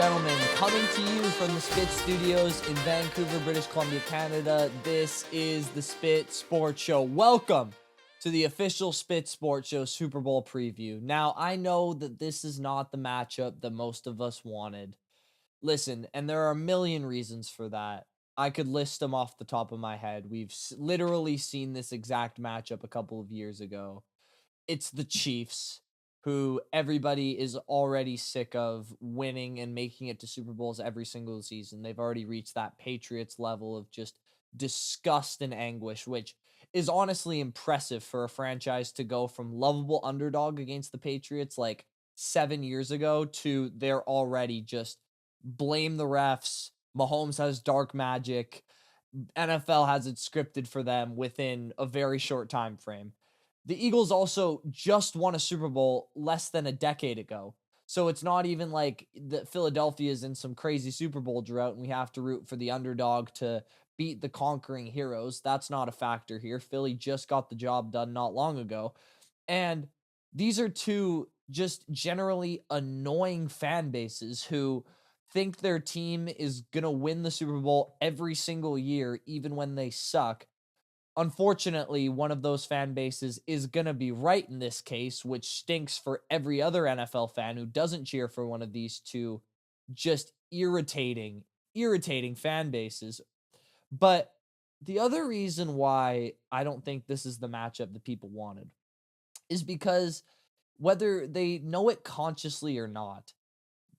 gentlemen, coming to you from the Spit Studios in Vancouver, British Columbia, Canada. This is the Spit Sports Show. Welcome to the official Spit Sports Show Super Bowl preview. Now, I know that this is not the matchup that most of us wanted. Listen, and there are a million reasons for that. I could list them off the top of my head. We've literally seen this exact matchup a couple of years ago. It's the Chiefs, who everybody is already sick of winning and making it to Super Bowls every single season. They've already reached that Patriots level of just disgust and anguish, which is honestly impressive for a franchise to go from lovable underdog against the Patriots like 7 years ago to they're already just blame the refs. Mahomes has dark magic. NFL has it scripted for them within a very short time frame. The Eagles also just won a Super Bowl less than a decade ago. So it's not even like the Philadelphia is in some crazy Super Bowl drought and we have to root for the underdog to beat the conquering heroes. That's not a factor here. Philly just got the job done not long ago. And these are two just generally annoying fan bases who think their team is going to win the Super Bowl every single year, even when they suck. Unfortunately, one of those fan bases is going to be right in this case, which stinks for every other NFL fan who doesn't cheer for one of these two just irritating fan bases. But the other reason why I don't think this is the matchup that people wanted is because whether they know it consciously or not,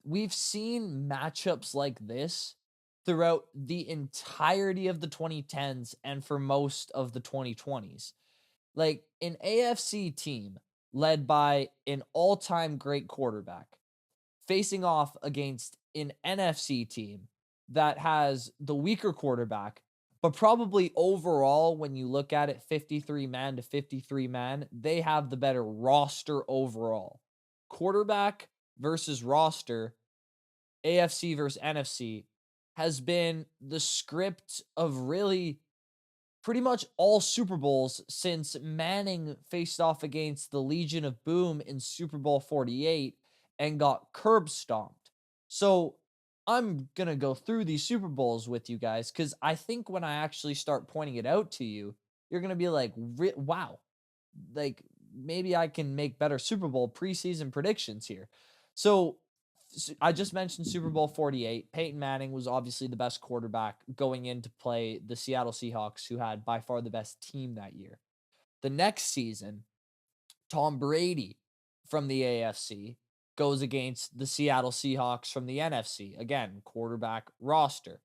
we've seen matchups like this throughout the entirety of the 2010s and for most of the 2020s. Like an AFC team led by an all-time great quarterback facing off against an NFC team that has the weaker quarterback, but probably overall, when you look at it 53 man to 53 man, they have the better roster overall. Quarterback versus roster, AFC versus NFC, has been the script of really pretty much all Super Bowls since Manning faced off against the Legion of Boom in Super Bowl 48 and got curb stomped. So I'm going to go through these Super Bowls with you guys because I think when I actually start pointing it out to you, you're going to be like, wow, like maybe I can make better Super Bowl preseason predictions here. So I just mentioned Super Bowl 48. Peyton Manning was obviously the best quarterback going in to play the Seattle Seahawks, who had by far the best team that year. The next season, Tom Brady from the AFC goes against the Seattle Seahawks from the NFC. Again, quarterback roster.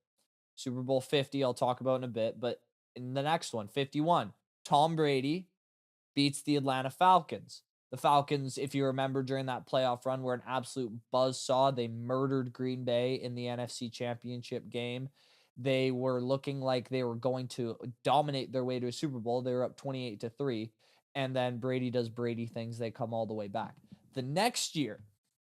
Super Bowl 50, I'll talk about in a bit, but in the next one, 51, Tom Brady beats the Atlanta Falcons. The Falcons, if you remember during that playoff run, were an absolute buzzsaw. They murdered Green Bay in the NFC Championship game. They were looking like they were going to dominate their way to a Super Bowl. They were up 28-3. And then Brady does Brady things. They come all the way back. The next year,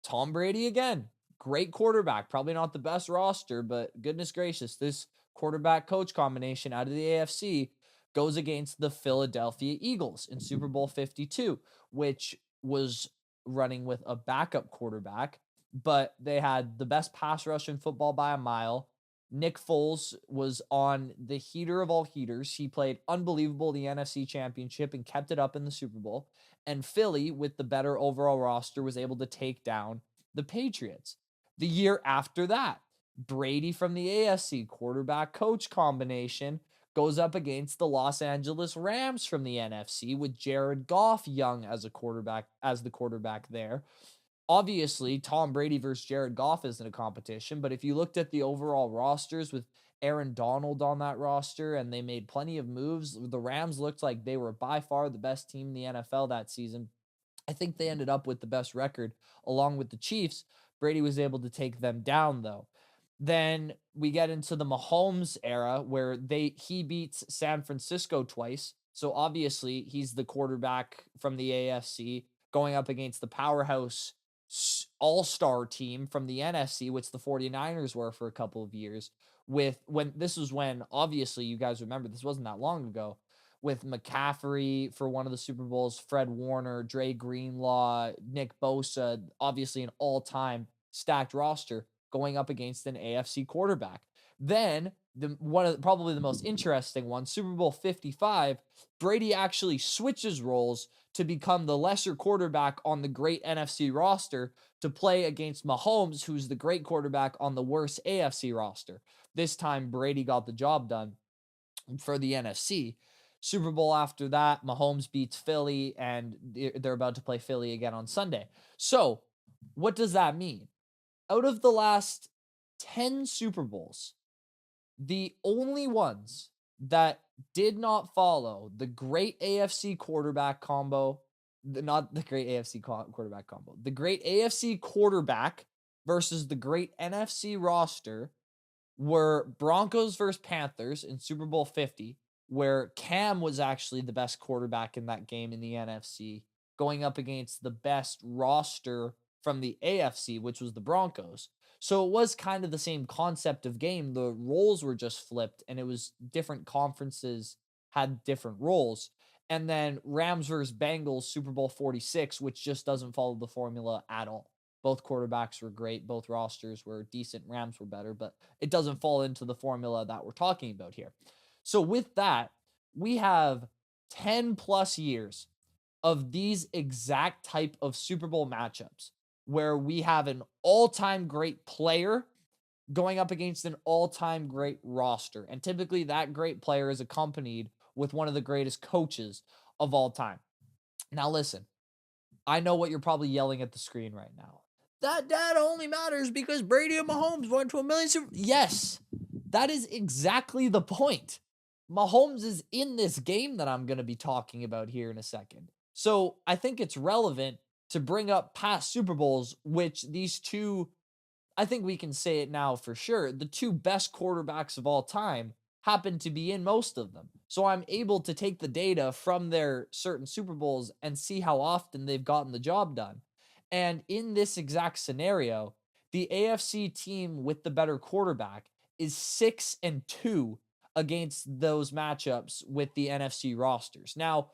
Tom Brady again. Great quarterback. Probably not the best roster, but goodness gracious, this quarterback coach combination out of the AFC goes against the Philadelphia Eagles in Super Bowl 52, which was running with a backup quarterback, but they had the best pass rush in football by a mile. Nick Foles was on the heater of all heaters. He played unbelievable the NFC Championship and kept it up in the Super Bowl. And Philly, with the better overall roster, was able to take down the Patriots. The year after that, Brady from the AFC quarterback coach combination goes up against the Los Angeles Rams from the NFC with Jared Goff young as the quarterback there. Obviously, Tom Brady versus Jared Goff isn't a competition, but if you looked at the overall rosters with Aaron Donald on that roster and they made plenty of moves, the Rams looked like they were by far the best team in the NFL that season. I think they ended up with the best record along with the Chiefs. Brady was able to take them down though. Then we get into the Mahomes era where he beats San Francisco twice. So obviously he's the quarterback from the AFC going up against the powerhouse all-star team from the NFC, which the 49ers were for a couple of years. When obviously you guys remember this wasn't that long ago, with McCaffrey for one of the Super Bowls, Fred Warner, Dre Greenlaw, Nick Bosa, obviously an all-time stacked roster. going up against an AFC quarterback. Then probably the most interesting one, Super Bowl 55, Brady actually switches roles to become the lesser quarterback on the great NFC roster to play against Mahomes, who's the great quarterback on the worst AFC roster. This time Brady got the job done for the NFC. Super Bowl after that, Mahomes beats Philly, and they're about to play Philly again on Sunday. So, what does that mean? Out of the last 10 Super Bowls, the only ones that did not follow the great AFC quarterback combo, not the great AFC quarterback combo, the great AFC quarterback versus the great NFC roster were Broncos versus Panthers in Super Bowl 50, where Cam was actually the best quarterback in that game in the NFC, going up against the best roster from the AFC, which was the Broncos. So it was kind of the same concept of game. The roles were just flipped, and it was different conferences had different roles. And then Rams versus Bengals, Super Bowl 46, which just doesn't follow the formula at all. Both quarterbacks were great. Both rosters were decent. Rams were better, but it doesn't fall into the formula that we're talking about here. So with that, we have 10 plus years of these exact type of Super Bowl matchups where we have an all-time great player going up against an all-time great roster. And typically that great player is accompanied with one of the greatest coaches of all time. Now listen, I know what you're probably yelling at the screen right now. That data only matters because Brady and Mahomes went to a million Super. Yes, that is exactly the point. Mahomes is in this game that I'm going to be talking about here in a second. So I think it's relevant to bring up past Super Bowls, which these two, I think we can say it now for sure, the two best quarterbacks of all time happen to be in most of them. So I'm able to take the data from their certain Super Bowls and see how often they've gotten the job done. And in this exact scenario, the AFC team with the better quarterback is 6-2 against those matchups with the NFC rosters. Now,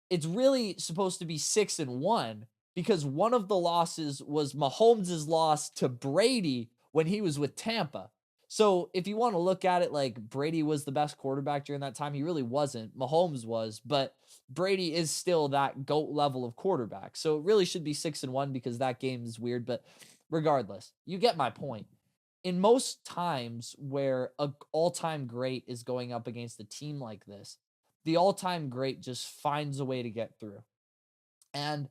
it's really supposed to be 6-1 because one of the losses was Mahomes' loss to Brady when he was with Tampa. So if you want to look at it like Brady was the best quarterback during that time, he really wasn't. Mahomes was, but Brady is still that GOAT level of quarterback. So it really should be 6-1 because that game is weird. But regardless, you get my point. In most times where a all-time great is going up against a team like this, the all-time great just finds a way to get through. And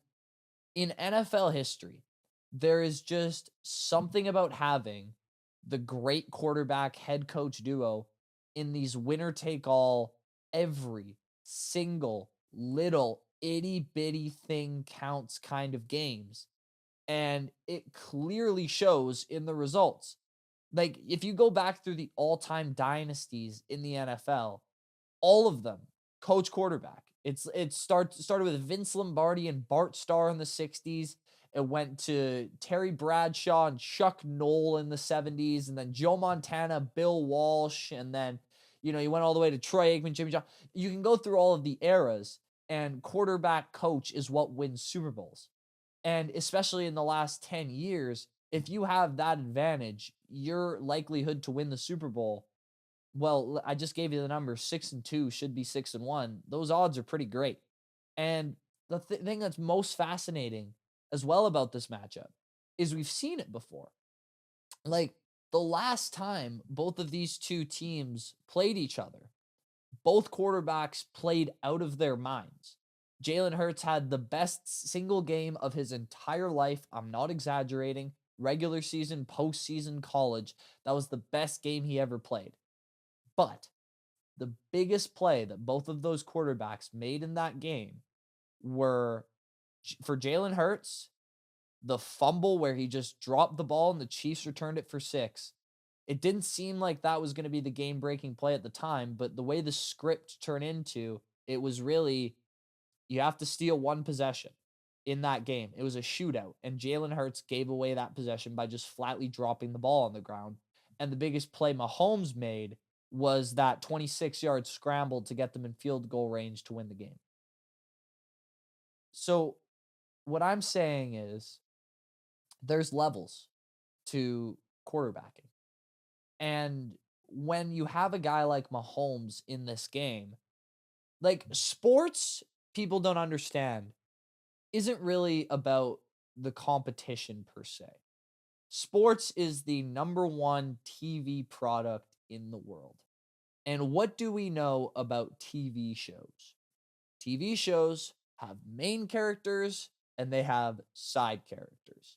in NFL history, there is just something about having the great quarterback head coach duo in these winner take all, every single little itty bitty thing counts kind of games. And it clearly shows in the results. Like, if you go back through the all time dynasties in the NFL, all of them coach quarterback. Started with Vince Lombardi and Bart Starr in the 60s. It went to Terry Bradshaw and Chuck Noll in the 70s, and then Joe Montana, Bill Walsh, and then you went all the way to Troy Aikman, Jimmy John. You can go through all of the eras, and quarterback coach is what wins Super Bowls. And especially in the last 10 years, if you have that advantage, your likelihood to win the Super Bowl, well, I just gave you the number 6-2 should be 6-1. Those odds are pretty great. And the thing that's most fascinating as well about this matchup is we've seen it before. Like the last time both of these two teams played each other, both quarterbacks played out of their minds. Jalen Hurts had the best single game of his entire life. I'm not exaggerating. Regular season, postseason, college. That was the best game he ever played. But the biggest play that both of those quarterbacks made in that game were for Jalen Hurts, the fumble where he just dropped the ball and the Chiefs returned it for 6. It didn't seem like that was going to be the game-breaking play at the time, but the way the script turned into, it was really, you have to steal one possession in that game. It was a shootout, and Jalen Hurts gave away that possession by just flatly dropping the ball on the ground. And the biggest play Mahomes made was that 26-yard scramble to get them in field goal range to win the game. So what I'm saying is there's levels to quarterbacking. And when you have a guy like Mahomes in this game, like sports, people don't understand, isn't really about the competition per se. Sports is the number one TV product in the world. And what do we know about TV shows? TV shows have main characters and they have side characters.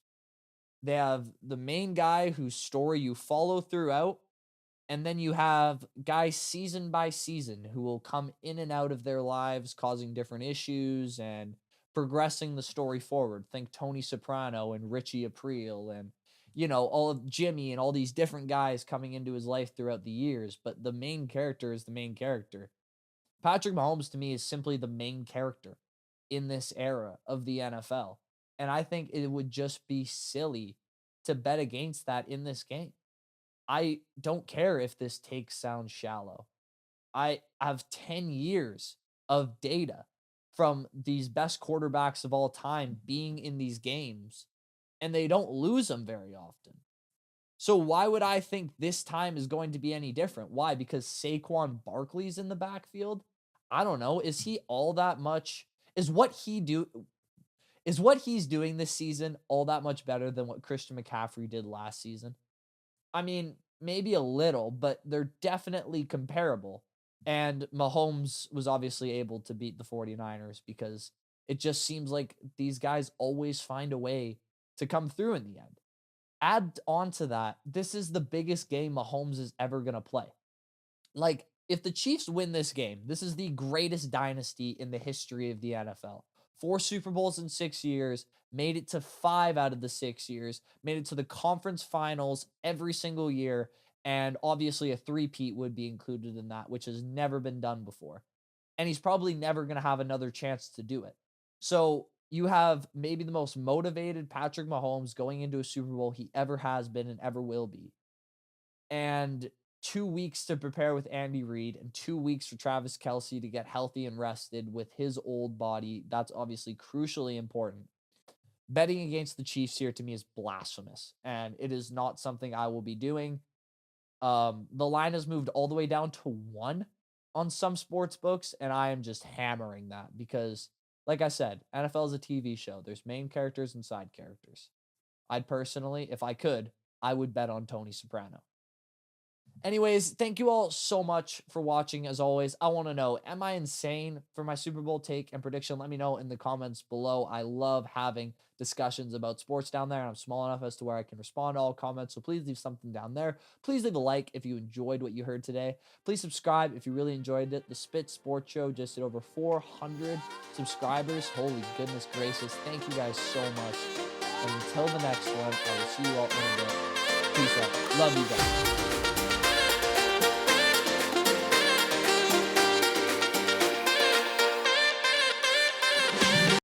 They have the main guy whose story you follow throughout, and then you have guys season by season who will come in and out of their lives, causing different issues and progressing the story forward. Think Tony Soprano and Richie Aprile and, all of Jimmy and all these different guys coming into his life throughout the years. But the main character is the main character. Patrick Mahomes to me is simply the main character in this era of the NFL. And I think it would just be silly to bet against that in this game. I don't care if this take sounds shallow. I have 10 years of data from these best quarterbacks of all time being in these games, and they don't lose them very often. So why would I think this time is going to be any different? Why? Because Saquon Barkley's in the backfield? I don't know. Is he all that much? Is what he's doing this season all that much better than what Christian McCaffrey did last season? I mean, maybe a little, but they're definitely comparable. And Mahomes was obviously able to beat the 49ers because it just seems like these guys always find a way to come through in the end. Add on to that, this is the biggest game Mahomes is ever going to play. Like, if the Chiefs win this game, this is the greatest dynasty in the history of the NFL. 4 Super Bowls in 6 years, made it to 5 out of the 6 years, made it to the conference finals every single year, and obviously a three-peat would be included in that, which has never been done before. And he's probably never going to have another chance to do it. So you have maybe the most motivated Patrick Mahomes going into a Super Bowl he ever has been and ever will be. And 2 weeks to prepare with Andy Reid and 2 weeks for Travis Kelce to get healthy and rested with his old body. That's obviously crucially important. Betting against the Chiefs here to me is blasphemous, and it is not something I will be doing. The line has moved all the way down to 1 on some sports books, and I am just hammering that because, like I said, NFL is a TV show. There's main characters and side characters. I'd personally, if I could, I would bet on Tony Soprano. Anyways, thank you all so much for watching. As always, I want to know, am I insane for my Super Bowl take and prediction? Let me know in the comments below. I love having discussions about sports down there, and I'm small enough as to where I can respond to all comments, so please leave something down there. Please leave a like if you enjoyed what you heard today. Please subscribe if you really enjoyed it. The Spit Sports Show just hit over 400 subscribers. Holy goodness gracious. Thank you guys so much. And until the next one, I will see you all in a bit. Peace out. Love you guys.